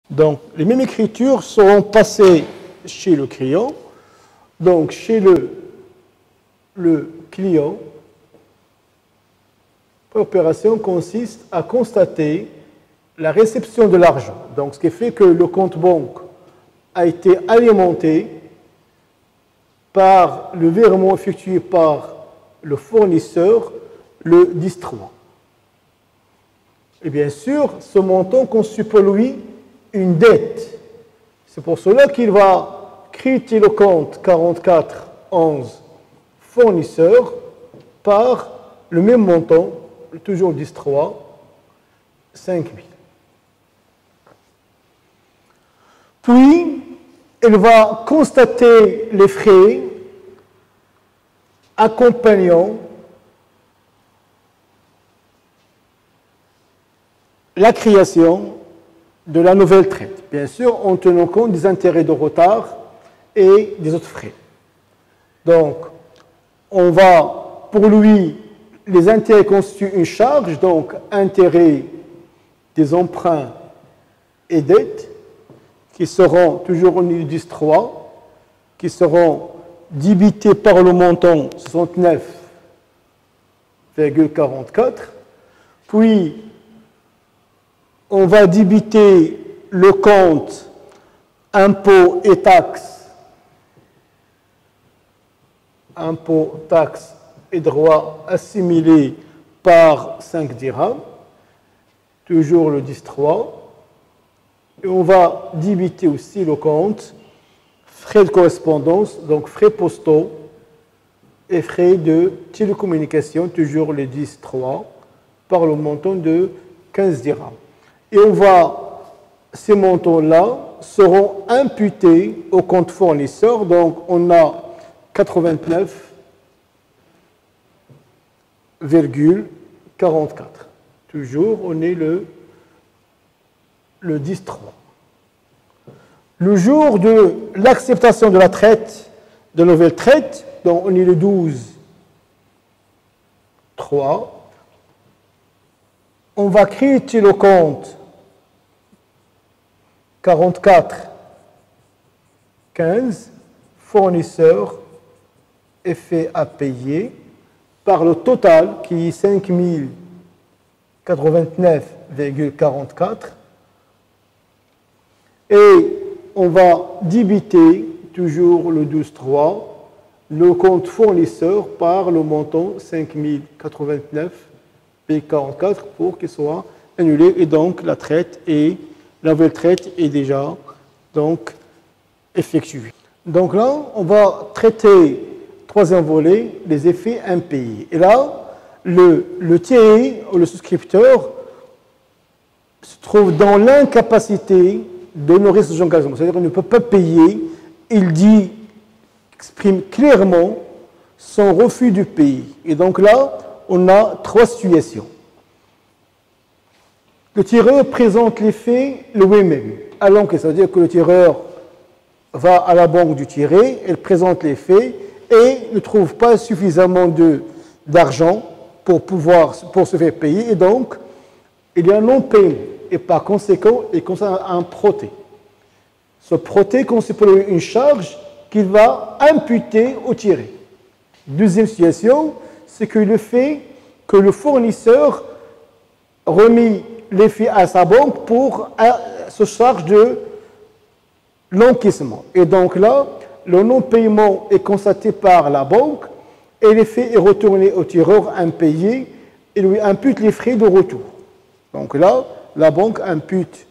Donc, les mêmes écritures seront passées chez le client. Donc, chez le client, l'opération consiste à constater la réception de l'argent. Donc, ce qui fait que le compte banque a été alimenté par le virement effectué par le fournisseur le 10-3. Et bien sûr, ce montant constitue pour lui une dette. C'est pour cela qu'il va créditer le compte 4411 fournisseur par le même montant, toujours 10-3, 5 000. Puis, il va constater les frais accompagnant la création de la nouvelle traite, bien sûr en tenant compte des intérêts de retard et des autres frais. Donc, on va, pour lui, les intérêts constituent une charge, donc intérêts des emprunts et dettes, qui seront toujours au niveau 10-3, qui seront débités par le montant 69,44. Puis, on va débiter le compte impôts et taxes, impôts, taxes et droits assimilés par 5 dirhams, toujours le 10-3. Et on va débiter aussi le compte frais de correspondance, donc frais postaux et frais de télécommunication, toujours le 10-3, par le montant de 15 dirhams. Et ces montants-là seront imputés au compte fournisseur. Donc, on a 89,44. Toujours, on est le 10-3. Le jour de l'acceptation de la traite, de nouvelle traite, donc on est le 12-3, on va créditer le compte 44,15, fournisseur, effet à payer, par le total qui est 5089,44. Et on va débiter toujours le 12-3, le compte fournisseur par le montant 5089,44 pour qu'il soit annulé. Et donc la nouvelle traite est déjà donc effectuée. Donc là, on va traiter, troisième volet, les effets impayés. Et là, le tiers ou le souscripteur se trouve dans l'incapacité d'honorer ses engagements. C'est-à-dire qu'il ne peut pas payer. Il exprime clairement son refus de payer. Et donc là, on a trois situations. Le tireur présente les faits lui-même. Alors que ça veut dire que le tireur va à la banque du tiré, elle présente les faits et ne trouve pas suffisamment d'argent pour se faire payer. Et donc, il y a un non-paiement. Et par conséquent, il concerne un proté. Ce proté constitue une charge qu'il va imputer au tiré. Deuxième situation, c'est que le fait que le fournisseur remet les faits à sa banque pour se charge de l'encaissement. Et donc là, le non-paiement est constaté par la banque et l'effet est retourné au tireur impayé et lui impute les frais de retour. Donc là, la banque impute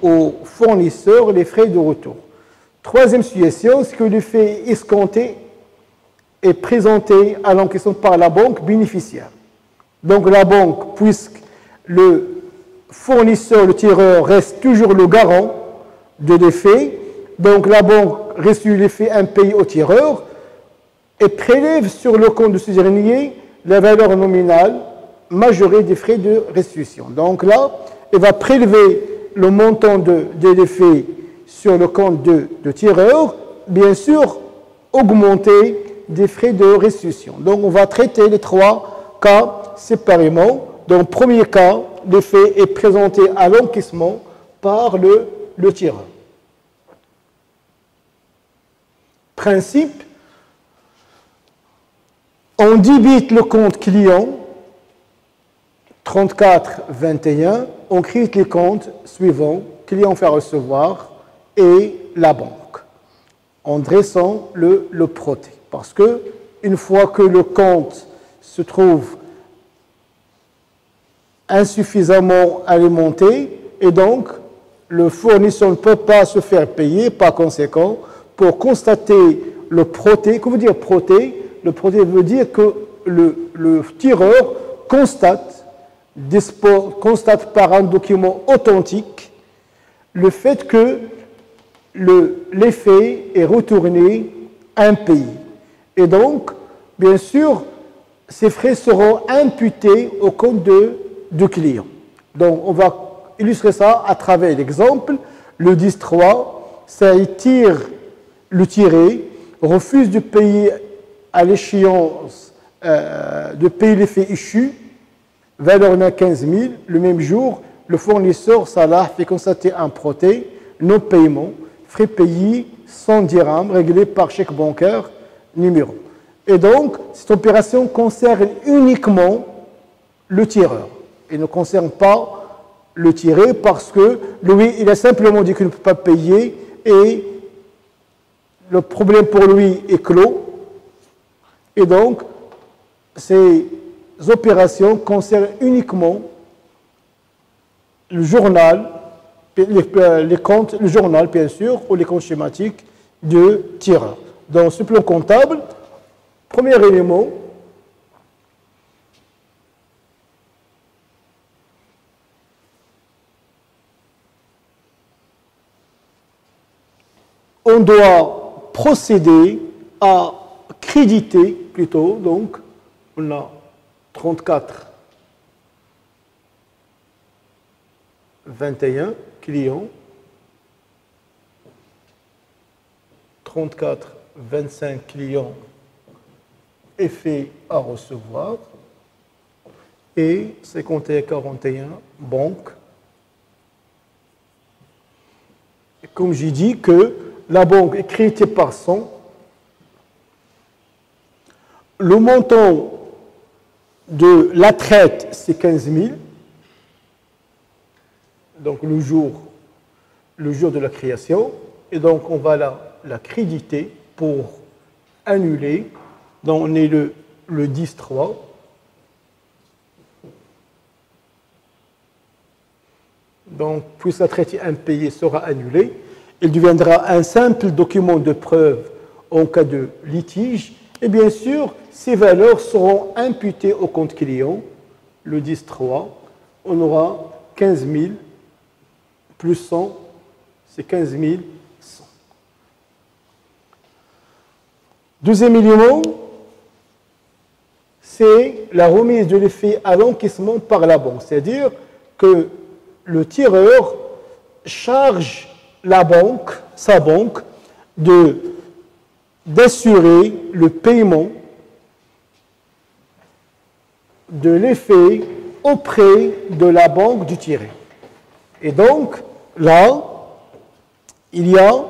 au fournisseur les frais de retour. Troisième situation, c'est que l'effet escompté est présenté à l'encaissement par la banque bénéficiaire. Donc la banque, puisque le fournisseur, le tireur, reste toujours le garant de l'effet, donc la banque reçoit l'effet impayé au tireur et prélève sur le compte de ce dernier la valeur nominale majorée des frais de restitution. Donc là, elle va prélever le montant de l'effet sur le compte de tireur, bien sûr, augmenter des frais de restitution. Donc on va traiter les trois cas séparément. Dans le premier cas, l'effet est présenté à l'encaissement par le le tireur. Principe, on débite le compte client 34-21, on crée les comptes suivants, client fait recevoir et la banque, en dressant le proté. Parce que une fois que le compte se trouve insuffisamment alimenté, et donc le fournisseur ne peut pas se faire payer, par conséquent, pour constater le proté, que veut dire proté? Le proté veut dire que le tireur constate par un document authentique le fait que l'effet est retourné impayé. Et donc, bien sûr, ces frais seront imputés au compte du client. Donc, on va illustrer ça à travers l'exemple. Le 10.3, ça tire le tiré, refuse de payer à l'échéance, de payer l'effet issu, valeur de 15 000. Le même jour, le fournisseur Salah fait constater un proté, non-paiement, frais payés 100 dirhams, réglés par chèque bancaire numéro. Et donc, cette opération concerne uniquement le tireur et ne concerne pas le tiré parce que lui, il a simplement dit qu'il ne peut pas payer et le problème pour lui est clos. Et donc, ces opérations concernent uniquement le journal, les comptes, le journal bien sûr, ou les comptes schématiques de tireur. Dans ce plan comptable, premier élément, on doit procéder à créditer plutôt, donc on a 34 21 clients, 34 25 clients effets à recevoir et 51 41 banques. Et comme j'ai dit que la banque est créditée par 100, le montant de la traite c'est 15 000, donc le jour de la création, et donc on va la créditer pour annuler. Donc on est le 10.3. Donc, puisque la traite impayée sera annulée, il deviendra un simple document de preuve en cas de litige. Et bien sûr, ces valeurs seront imputées au compte client, le 10.3. On aura 15 000 plus 100, c'est 15 100. Deuxième élément, c'est la remise de l'effet à l'encaissement par la banque. C'est-à-dire que le tireur charge la banque, sa banque, d'assurer le paiement de l'effet auprès de la banque du tiré. Et donc, là, il y a,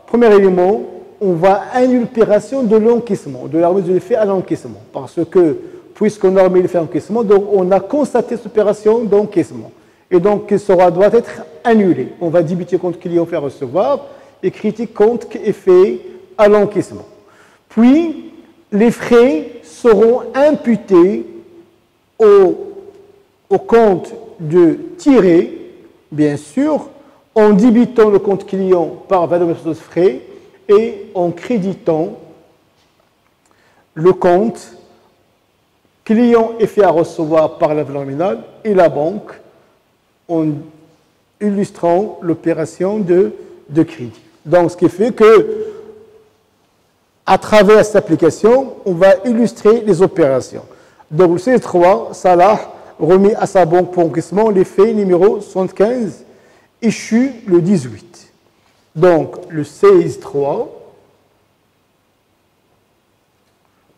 premier élément, on va annuler l'opération de l'encaissement, de la remise de l'effet à l'encaissement. Parce que, puisqu'on a remis l'effet à l'encaissement, donc on a constaté cette opération d'encaissement. Et donc, doit être annulé. On va débiter compte client fait recevoir et critique compte effet à l'encaissement. Puis, les frais seront imputés au compte de tiré, bien sûr, en débitant le compte client par valeur de frais et en créditant le compte client effet à recevoir par la valeur nominale et la banque en illustrant l'opération de crédit. Donc, ce qui fait que, à travers cette application, on va illustrer les opérations. Donc, le C3, Salah remis à sa banque pour encaissement l'effet numéro 75, issu le 18. Donc, le 16.3,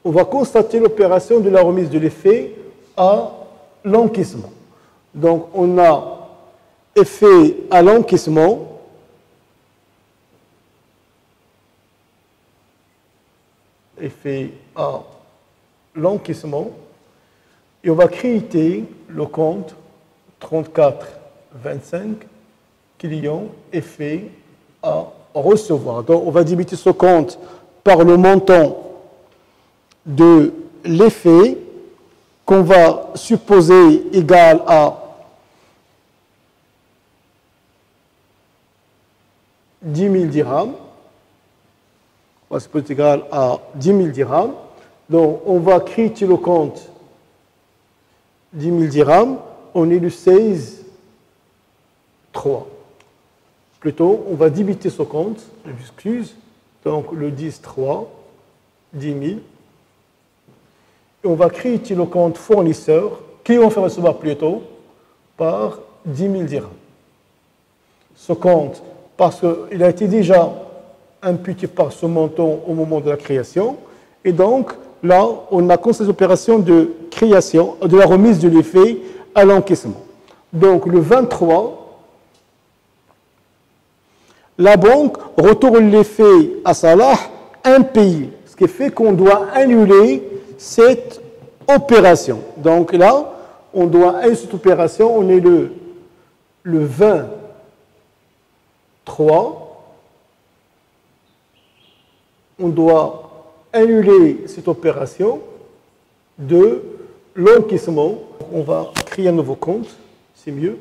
on va constater l'opération de la remise de l'effet à l'encaissement. Donc, on a effet à l'encaissement. Effet à l'encaissement. Et on va créditer le compte 34,25 client effet à recevoir. Donc, on va débiter ce compte par le montant de l'effet qu'on va supposer égal à 10 000 dirhams. On va supposer égal à 10 000 dirhams. Donc, on va créditer le compte 10 000 dirhams. On est le 16,3. Plutôt, on va débiter ce compte, je m'excuse. Donc, le 10,3, 10 000. Et on va créditer le compte fournisseur, qui on fait recevoir plutôt, par 10 000 dirhams. Ce compte, parce qu'il a été déjà imputé par ce montant au moment de la création, et donc, là, on a constaté l'opération de création, de la remise de l'effet à l'encaissement. Donc, le 23, la banque retourne l'effet à Salah impayé, ce qui fait qu'on doit annuler cette opération. Donc là, on doit annuler cette opération, on est le 23, on doit annuler cette opération de l'encaissement. On va créer un nouveau compte, c'est mieux,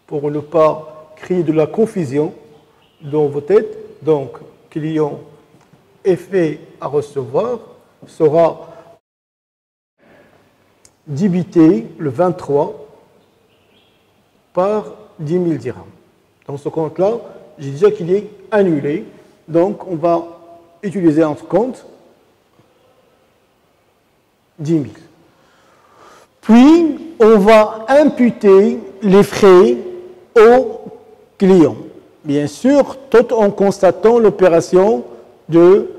pour ne pas créer de la confusion dans vos têtes. Donc, client effet à recevoir sera débité le 23 par 10 000 dirhams. Dans ce compte-là, j'ai déjà qu'il est annulé. Donc, on va utiliser notre compte 10 000. Puis, on va imputer les frais au client. Bien sûr, tout en constatant l'opération de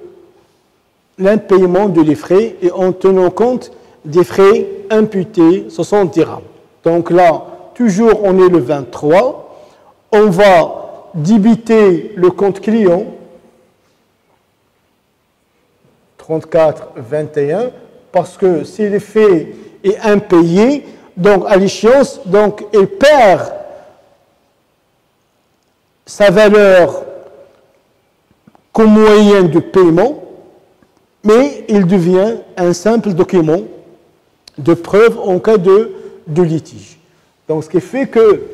l'impayement de les frais et en tenant compte des frais imputés, 60 dirhams. Donc là, toujours on est le 23. On va débiter le compte client 34,21 parce que si l'effet est impayé, donc à l'échéance, donc il perd sa valeur comme moyen de paiement, mais il devient un simple document de preuve en cas de litige. Donc, ce qui fait que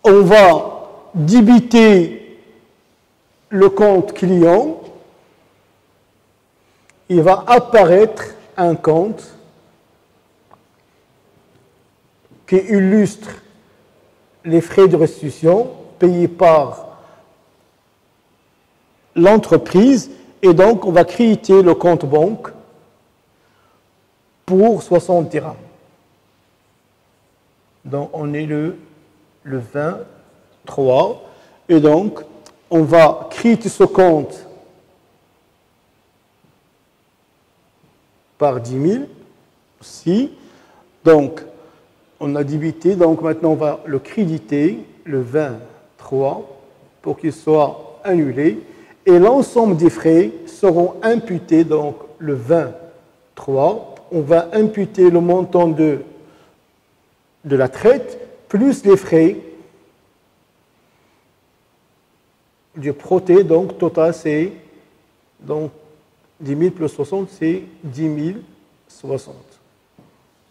on va débiter le compte client, il va apparaître un compte qui illustre les frais de restitution payés par l'entreprise et donc on va créditer le compte banque pour 60 dirhams. Donc on est le 23 et donc on va créditer ce compte par 10 000 aussi. Donc on a débité, donc maintenant on va le créditer le 23 pour qu'il soit annulé et l'ensemble des frais seront imputés donc le 23. On va imputer le montant de la traite plus les frais du proté, donc total c'est donc 10 000 plus 60 c'est 10 060.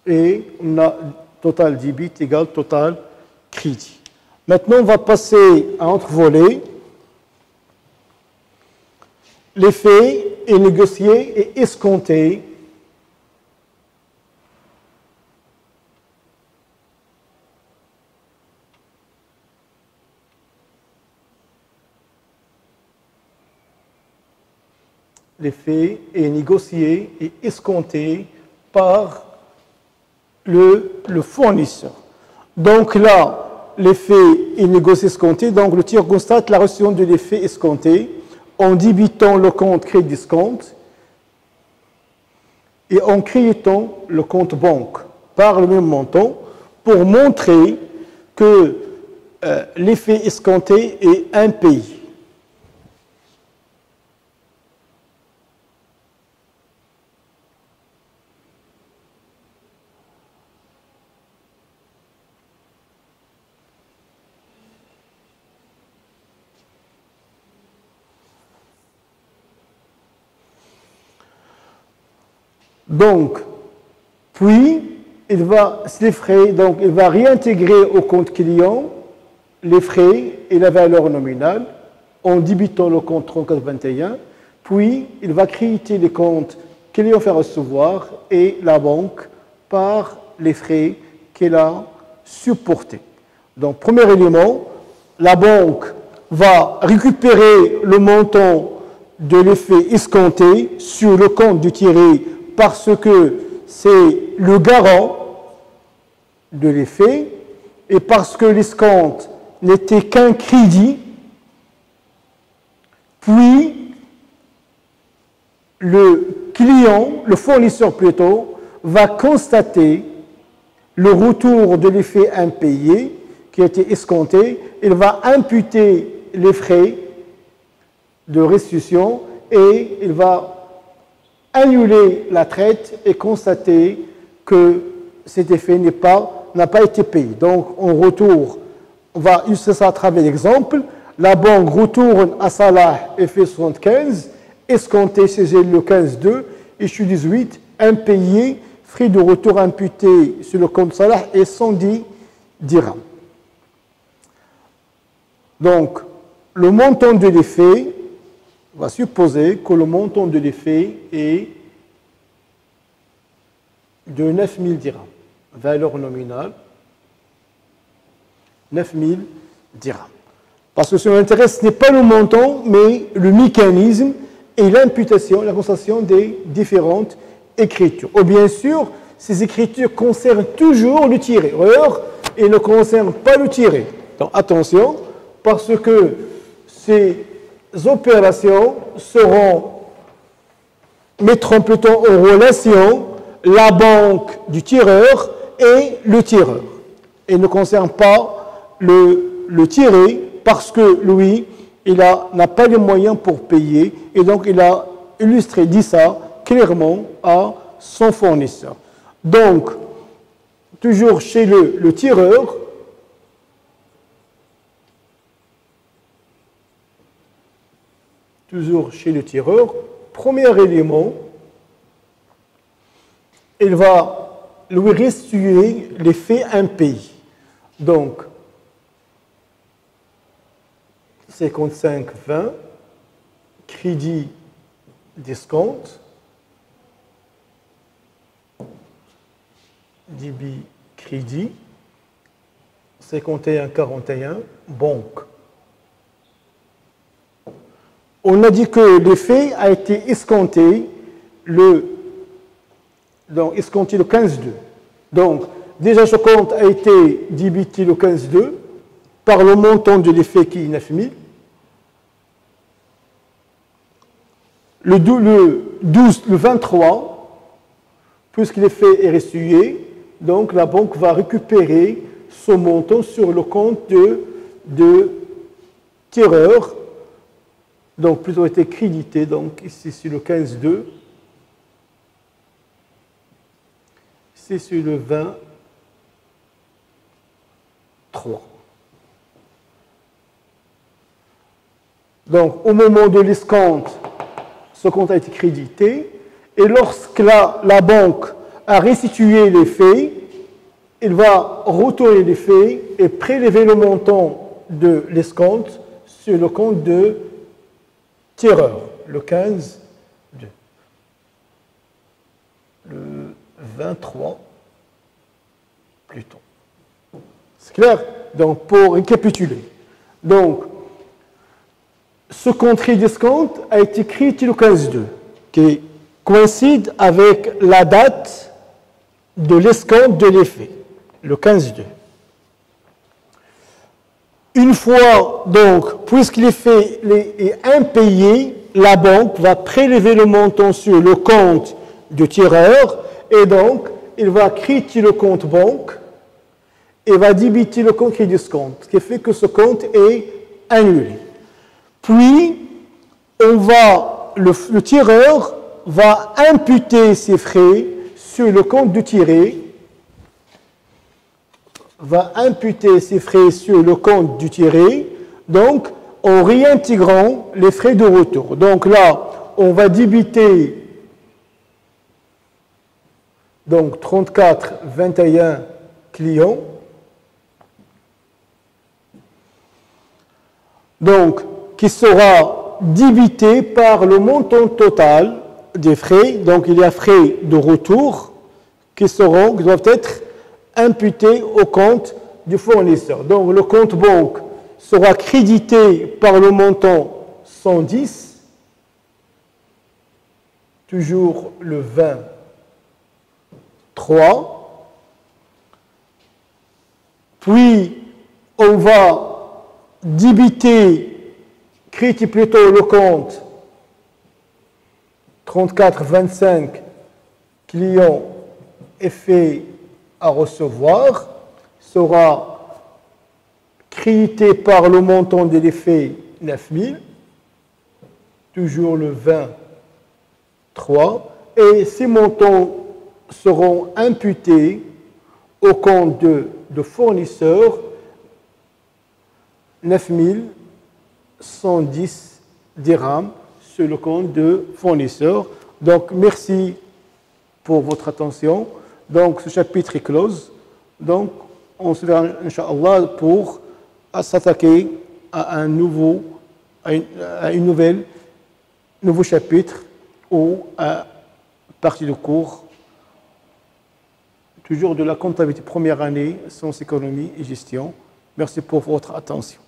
Et on a total débit égale total crédit. Maintenant, on va passer à un autre volet. L'effet est négocié et escompté. L'effet est négocié et escompté par le fournisseur. Donc là, l'effet est négocié escompté, donc le tiers constate la restitution de l'effet escompté en débitant le compte crédit escompte et en créditant le compte banque par le même montant pour montrer que l'effet escompté est impayé. Donc, puis, il va réintégrer au compte client les frais et la valeur nominale en débitant le compte 3421, puis il va créditer les comptes client fait recevoir et la banque par les frais qu'elle a supportés. Donc, premier élément, la banque va récupérer le montant de l'effet escompté sur le compte du tiré parce que c'est le garant de l'effet et parce que l'escompte n'était qu'un crédit, puis le client, le fournisseur plutôt, va constater le retour de l'effet impayé qui a été escompté, il va imputer les frais de restitution et il va annuler la traite et constater que cet effet n'a pas été payé. Donc, on va illustrer ça à travers l'exemple. La banque retourne à Salah effet 75, escompté chez le 15-2, issue 18, impayé, frais de retour imputés sur le compte Salah et 110 dirhams. Donc, le montant de l'effet, on va supposer que le montant de l'effet est de 9000 dirhams, valeur nominale, 9000 dirhams. Parce que ce qui m'intéresse, ce n'est pas le montant, mais le mécanisme et l'imputation, la constatation des différentes écritures. Ou bien sûr, ces écritures concernent toujours le tireur et ne concernent pas le tiré. Donc attention, parce que ces opérations mettront plutôt en relation la banque du tireur et le tireur. Et ne concernent pas le tiré parce que lui, il n'a pas les moyens pour payer et donc il a dit ça clairement à son fournisseur. Donc, toujours chez le tireur, premier élément, il va lui restituer l'effet impayé. Donc, 55,20, crédit d'escompte, débit crédit, 51,41, banque. On a dit que l'effet a été escompté escompté le 15-2. Donc, déjà ce compte a été débité le 15-2 par le montant de l'effet qui est 9000. Le 23, puisque l'effet est restitué, donc la banque va récupérer ce montant sur le compte de tireur, donc plutôt été crédité, donc ici sur le 15-2, ici sur le 23. Donc au moment de l'escompte, ce compte a été crédité, et lorsque la banque a restitué les faits, il va retourner les faits et prélever le montant de l'escompte sur le compte de tireur, le 15, le 23, plutôt. C'est clair? Donc, pour récapituler. Donc, ce contrat d'escompte a été crédité le 15-2, qui coïncide avec la date de l'escompte de l'effet, le 15-2. Une fois, donc, puisque l'effet est impayé, la banque va prélever le montant sur le compte du tireur, et donc il va créditer le compte banque et va débiter le compte crédit compte, ce qui fait que ce compte est annulé. Puis, le tireur va imputer ses frais sur le compte du tiré, donc en réintégrant les frais de retour. Donc là, on va débiter donc 34,21 clients. Donc, qui sera débité par le montant total des frais. Donc, il y a frais de retour qui doivent être imputés au compte du fournisseur. Donc, le compte banque sera crédité par le montant 110, toujours le 23. Puis, on va créditer plutôt le compte 34,25 clients effet à recevoir, sera crédité par le montant de l'effet 9000, toujours le 23, et ces montants seront imputés au compte de fournisseur 9110 dirhams sur le compte de fournisseur. Donc, merci pour votre attention. Donc, ce chapitre est close. Donc, on se verra, Inch'Allah, pour s'attaquer à un nouveau chapitre ou à partie de cours, toujours de la comptabilité première année, sciences économie et gestion. Merci pour votre attention.